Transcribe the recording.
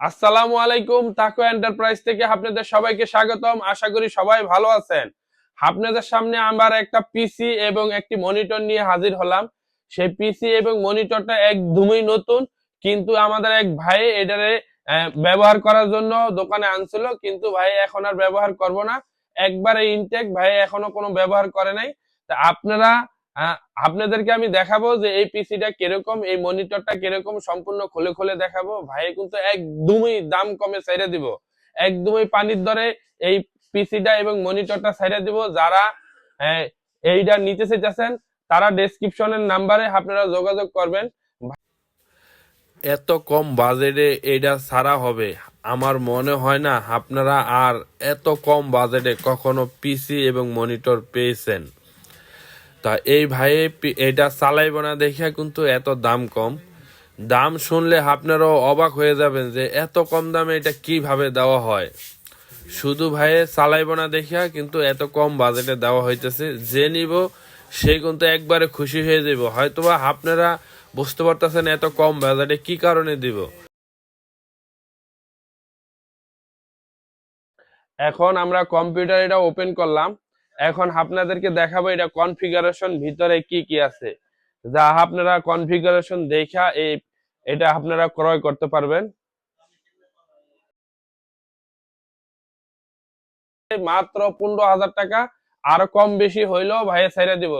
আসসালামু আলাইকুম, তাকো এন্টারপ্রাইজ থেকে আপনাদের সবাইকে স্বাগতম। আশা করি সবাই ভালো আছেন। আপনাদের সামনে আমার একটা পিসি এবং একটি মনিটর নিয়ে হাজির হলাম। সেই পিসি এবং মনিটরটা একদমই নতুন, কিন্তু আমাদের এক ভাই এটারে ব্যবহার করার জন্য দোকানে আনছিল, কিন্তু ভাই এখন আর ব্যবহার করব না। একবারে ইনটেক, ভাই এখনো কোনো ব্যবহার করে নাই। তা আপনারা আহ, আপনাদেরকে আমি দেখাবো যে এই পিসিটা কিরকম, এই মনিটরটা কিরকম, সম্পূর্ণ খুলে খুলে দেখাবো। ভাই কিন্তু একদমই দাম কমে ছেড়ে দিব, একদমই পানির দরে এই পিসিটা এবং মনিটরটা ছেড়ে দিব। যারা আহ, এইটা নিতে চাইতেছেন তারা ডেসক্রিপশনের নাম্বারে আপনারা যোগাযোগ করবেন। এত কম বাজেটে এটা ছাড়া হবে আমার মনে হয় না আপনারা আর এত কম বাজেটে কখনো পিসি এবং মনিটর পেয়েছেন। তা এই ভাইয়ে এটা চালাইব না দেখে কিন্তু এত দাম কম। দাম শুনলে আপনারাও অবাক হয়ে যাবেন যে এত কম দামে এটা কিভাবে দেওয়া হয়। শুধু ভাইয়ে চালাইব না দেখিয়া কিন্তু এত কম বাজেটে দেওয়া হইতেছে, যে নিব সে কিন্তু একবারে খুশি হয়ে যাব। হয়তোবা আপনারা বুঝতে পারতেছেন এত কম বাজেটে কি কারণে দিব। এখন আমরা কম্পিউটার এটা ওপেন করলাম। এখন আপনাদেরকে দেখাবো এটা কনফিগারেশন ভিতরে কি কি আছে, যা আপনারা কনফিগারেশন দেখা এটা আপনারা ক্রয় করতে পারবেন মাত্র 15,000 টাকা। আর কম বেশি হইলেও ভাইয়ে ছেড়ে দিব।